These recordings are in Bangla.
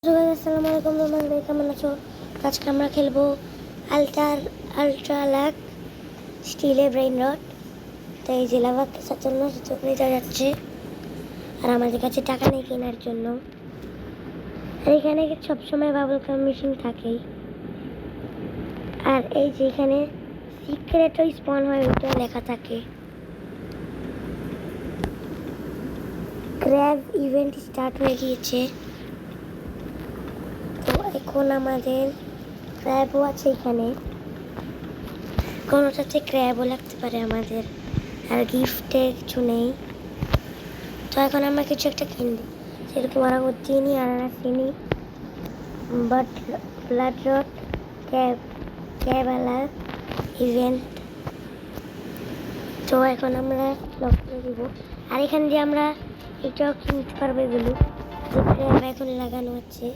আসসালামু আলাইকুম, তোমরা কেমন আছো? আজকে আমরা খেলবো আল্ট্রা লাক স্টিলের ব্রেইন রড। তো এই যে লাভা কেসার জন্য নিতে যাচ্ছে, আর আমাদের কাছে টাকা নেই কেনার জন্য। আর এখানে সবসময় বাবল কাম মেশিন থাকেই। আর এই যে এখানে সিক্রেটও স্পন হয়, ওইটা লেখা থাকে। ক্র্যাব ইভেন্ট স্টার্ট হয়ে গিয়েছে। তো এখন আমাদের ক্র্যাবও আছে এখানে, কোনোটাতে ক্র্যাবও লাগতে পারে আমাদের, আর গিফটে কিছু নেই। তো এখন আমরা কিছু একটা কিনবো, সেরকম আর চিনি আর চিনি বাট ব্লাড রড ক্যাবালা ইভেন্ট। তো এখন আমরা লক করে দিব, আর এখান দিয়ে আমরা এটাও কিনতে পারবো, এগুলো আমরা এখন লাগানো হচ্ছে।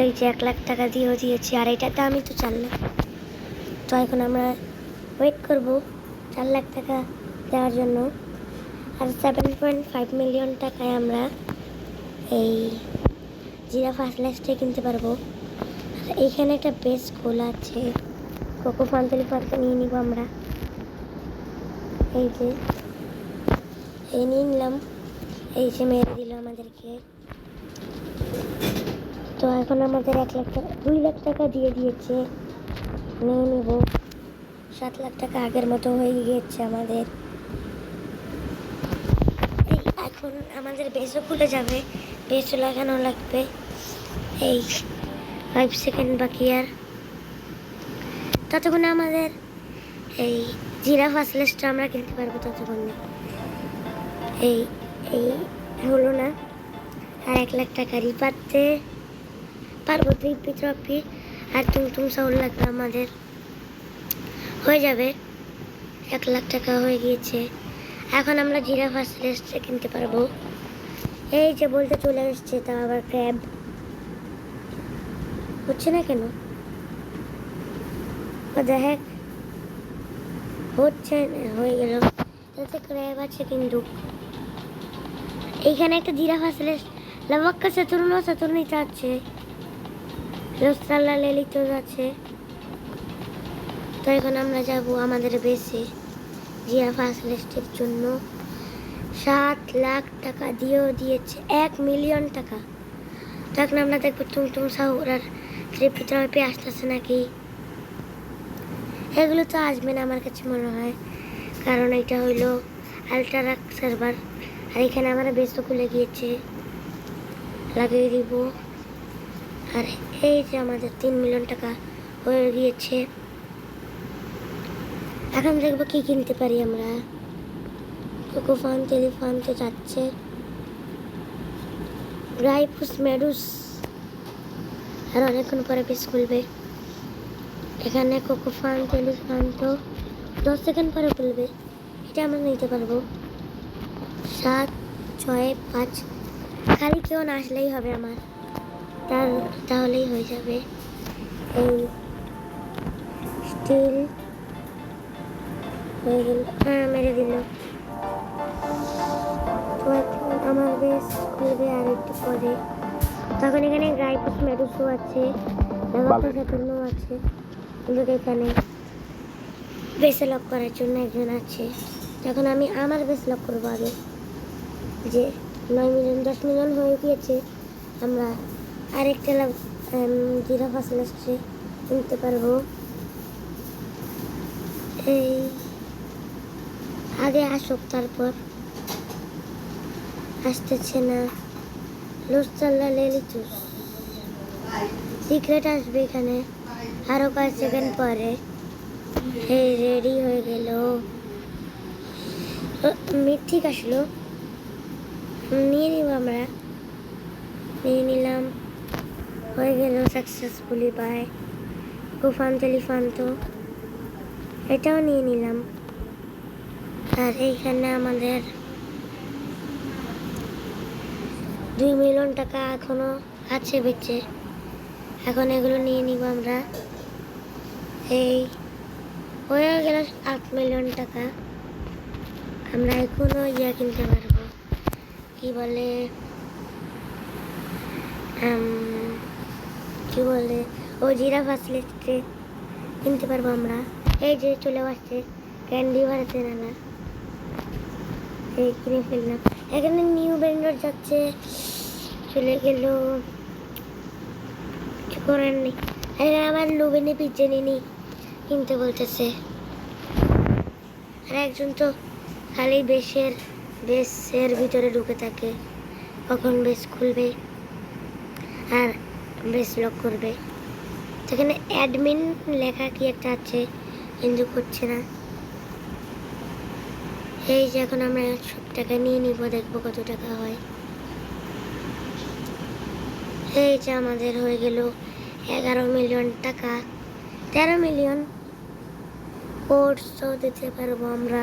এই যে 1 লাখ টাকা দিয়েও দিয়েছি, আর এটাতে আমি তো 4 লাখ। তো এখন আমরা ওয়েট করব 4 লাখ টাকা দেওয়ার জন্য। আর 7.5 মিলিয়ন টাকায় আমরা এই জিরাফা স্ল্যাশটা কিনতে পারবো। আর এইখানে একটা বেস খোলা আছে, কোকো ফান্তালি ফান্তা নিয়ে নিব আমরা। এই যে এই নিয়ে নিলাম, এই যে মেরে দিল আমাদেরকে। তো এখন আমাদের 1 লাখ টাকা 2 লাখ টাকা দিয়ে দিয়েছে, নিয়ে নিব। 7 লাখ টাকা আগের মতো হয়ে গিয়েছে আমাদের। এখন আমাদের বেসও খুলে যাবে, বেসও লাগানো লাগবে। এই 5 সেকেন্ড বাকি, আর ততক্ষণে আমাদের এই জিরাফা স্ল্যাশটা আমরা কিনতে পারবো। ততক্ষণে এই এই হলো না, আর 1 লাখ টাকারই পারতে পারবো। ট্রফি আর তুম সাউল লাগবে আমাদের, হয়ে যাবে। 1 লাখ টাকা হয়ে গিয়েছে। এখন আমরা জিরাফা স্ল্যাশটা কিনতে পারবো। এই যে বলতে চলে এসছে, তা আবার ক্র্যাব হচ্ছে না কেন? দেখ হচ্ছে, হয়ে গেল। তাতে ক্র্যাব আছে, কিন্তু এইখানে একটা জিরাফা স্ল্যাশ লাভাক্কা সাতুর্নিতে আছে, রোস্তাল্লা লেলিত আছে। তো এখন আমরা যাব আমাদের বেসে জিরাফা স্ল্যাশের জন্য। 7 লাখ টাকা দিয়েও দিয়েছে, 1 মিলিয়ন টাকা। তো এখন আমরা দেখবো তুম সাউর আর ট্রিপি আসতেছে নাকি। এগুলো তো আসবে না আমার কাছে মনে হয়, কারণ এটা হইলো আল্ট্রা সার্ভার। আর এখানে আমার বেসও খুলে গিয়েছে, লাগিয়ে দিব। আর এই যে আমাদের 3 মিলিয়ন টাকা হয়ে গিয়েছে। এখন দেখবো কি কিনতে পারি আমরা। কোকো ফান টেলিফান তো যাচ্ছে, গ্রাইপুস মেডুস, আর অনেকক্ষণ পরে বেশ খুলবে। এখানে কোকো ফান টেলিফান তো 10 সেকেন্ড পরে খুলবে, এটা আমরা নিতে পারবো। 7 6 5, খালি কেউ না আসলেই হবে আমার, তাহলেই হয়ে যাবে। এই স্টিল হয়ে গেল, হ্যাঁ মেরে দিল। তো এখন আমার বেশ খুলবে আর একটু পরে। তখন এখানে গ্রাইপুস মেডুসও আছে, সাতুর্নও আছে, কিন্তু এখানে বেসে লক করার জন্য একজন আছে। তখন আমি আমার বেস লক করবো আগে, যে 9 মিলিয়ন 10 মিলিয়ন হয়ে গিয়েছে। আমরা আরেকটা জিরাফা স্ল্যাশে কিনতে পারবো। এই আগে আসুক, তারপর আসতেছে না। লোস্তাল্লা লেলিচুস সিক্রেট আসবে এখানে আরো 5 সেকেন্ড পরে। এই রেডি হয়ে গেল, ঠিক আসলো, নিয়ে নিব আমরা। নিয়ে নিলাম, হয়ে গেল সাকসেসফুলি বাই কুফান টেলিফান। তো এটাও নিয়ে নিলাম। আর এইখানে আমাদের 2 মিলিয়ন টাকা এখনো আছে বেঁচে, এখন এগুলো নিয়ে নিব আমরা। এই হয়ে গেল 8 মিলিয়ন টাকা। আমরা এখনো কিনতে পারবো, কি বলে কি বলে ও জিরাফ আসলে কিনতে পারবো আমরা। এই যে চলে আসছে ক্যান্ডি ভারতে নালা, এই কিনে ফেললাম। এখানে নিউ ব্র্যান্ডার যাচ্ছে, চলে গেল, কিছু করার নেই। এখানে আবার লুবেনে পিজ্জা নিনি কিনতে বলতেছে। আর একজন তো খালি বেসের ভিতরে ঢুকে থাকে, কখন বেস খুলবে আর বেস লক করবে। সেখানে অ্যাডমিন লেখা কি একটা আছে কিন্তু করছে না। এই যে এখন আমরা সব টাকা নিয়ে নিব, দেখবো কত টাকা হয়। এই যে আমাদের হয়ে গেল 11 মিলিয়ন টাকা, 13 মিলিয়ন। কোর্সও দিতে পারবো আমরা।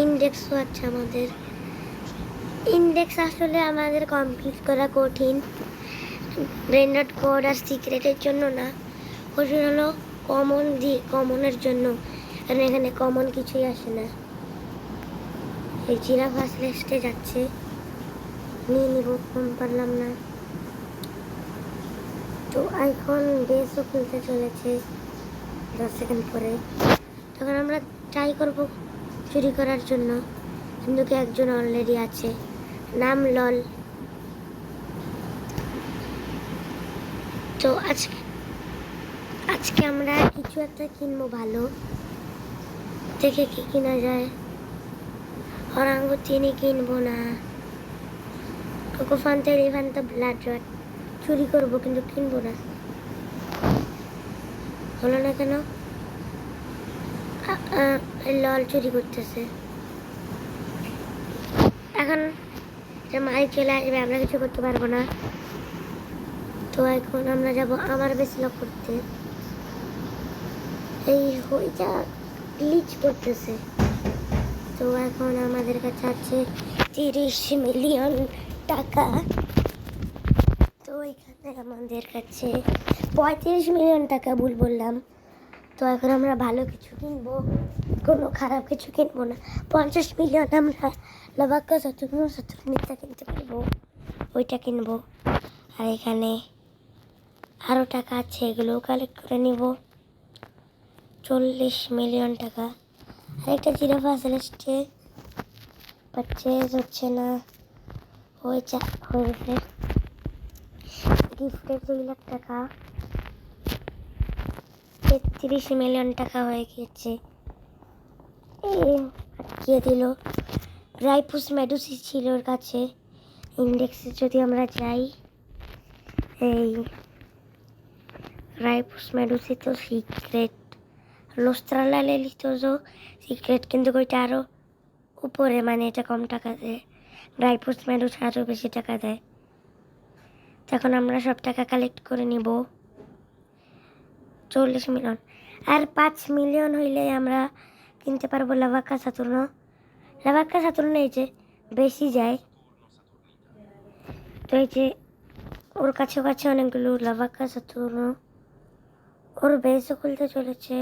ইন্ডেক্সও আছে আমাদের। ইন্ডেক্স আসলে আমাদের কমপ্লিট করা কঠিন, রেন্ডার কোড আর সিক্রেটের জন্য না, কঠিন হলো কমনের জন্য, কারণ এখানে কমন কিছুই আসে না। এই জিরাফ ফার্স্ট যাচ্ছে, নিয়ে নিব, কম পারলাম না। তো এখন বেসও খুলতে চলেছে 10 সেকেন্ড পরে। তখন আমরা ট্রাই করব চুরি করার জন্য, কিন্তু একজন অলরেডি আছে, নাম লল। তো আজকে আমরা কিছু একটা কিনবো ভালো দেখে, কি কিনা যায়। অরাঙ্গ চিনি কিনবো না, কোকো ফান্তা রিফান্তা ব্লাড জট চুরি করবো, কিন্তু কিনবো না। হলো না কেন? লল চুরি করতেছে। এখন মারি চলে আসবে, আমরা কিছু করতে পারবো না। তো এখন আমরা যাব আমার বেশি লক করতে। এই হইটা গ্লিচ করতেছে। তো এখন আমাদের কাছে আছে 30 মিলিয়ন টাকা। তো এখানে আমাদের কাছে 35 মিলিয়ন টাকা ভুল বললাম। তো এখন আমরা ভালো কিছু কিনবো, কোনো খারাপ কিছু কিনবো না। 50 মিলিয়ন আমরা লাভাক্কা সাতুর্নিটা কিনতে পারবো, ওইটা কিনবো। আর এখানে আরও টাকা আছে, এগুলো কালেক্ট করে নিব। 40 মিলিয়ন টাকা। আরেকটা জিরাফ আসলে পারচেজ হচ্ছে না, হয়েছে। গিফটের 2 লাখ টাকা, 33 মিলিয়ন টাকা হয়ে গিয়েছে। আটকিয়ে দিল। রাইপুস মেডুসি ছিল ওর কাছে। ইন্ডেক্সে যদি আমরা যাই, এই রাইপুস মেডুসি তো সিক্রেট, লোস্ট্রালা লেলিটোজও সিক্রেট, কিন্তু ওইটা আরও উপরে, মানে এটা কম টাকা দেয়। রাইপুস মেডুস আরও বেশি টাকা দেয়। তখন আমরা সব টাকা কালেক্ট করে নিব, 40 মিলিয়ন। আর 5 মিলিয়ন হইলে আমরা কিনতে পারবো লাভাক্কা সাতুর্ন। লাভাক্কা সাতুর্ন এই যে বেশি যায়, তো এই যে ওর কাছে অনেকগুলো লাভাক্কা সাতুর্ন। ওর বেসও খুলতে চলেছে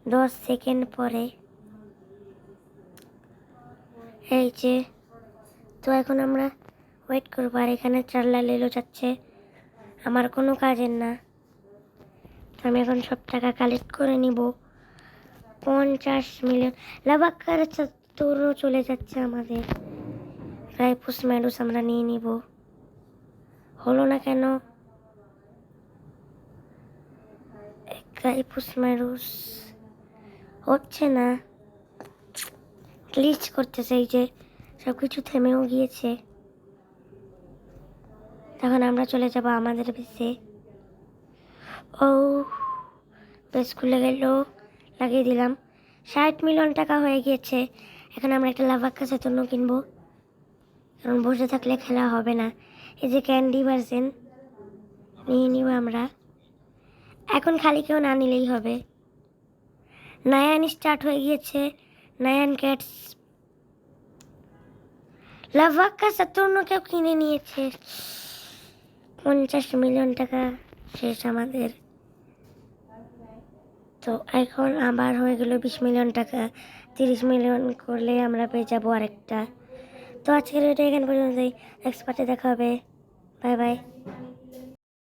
10 সেকেন্ড পরে। এই যে, তো এখন আমরা ওয়েট করবো। আর এখানে চারলা লেলো যাচ্ছে, আমার কোনো কাজের না। তো আমি এখন সব টাকা কালেক্ট করে নিব। 50 মিলিয়ন লাভাক্কার সাতুর্ন চলে যাচ্ছে আমাদের। রাইপুস মেডুস আমরা নিয়ে নিব। হলো না কেন? রাইপুস মেডুস হচ্ছে না, গ্লিচ করতেছে। এই যে সব কিছু থেমেও গিয়েছে। তখন আমরা চলে যাব আমাদের বেসে। ও বেস খুলে গেল, লাগিয়ে দিলাম। 60 মিলিয়ন টাকা হয়ে গিয়েছে। এখন আমরা একটা লাভাক্কা সাতুর্ন কিনবো, কারণ বসে থাকলে খেলা হবে না। এই যে ক্যান্ডি ভার্সেন নিয়ে নিব আমরা। এখন খালি কেউ না নিলেই হবে। নায়ান স্টার্ট হয়ে গিয়েছে, নায়ান ক্যাটস। লাভাক্কা সাতুর্ন কেউ কিনে নিয়েছে। 50 মিলিয়ন টাকা শেষ আমাদের। তো এখন আবার হয়ে গেল 20 মিলিয়ন টাকা। 30 মিলিয়ন করলে আমরা পেয়ে যাবো আরেকটা। তো আজকের ভিডিও এখানে পর্যন্তই। নেক্সট পার্টে দেখা হবে। Bye bye.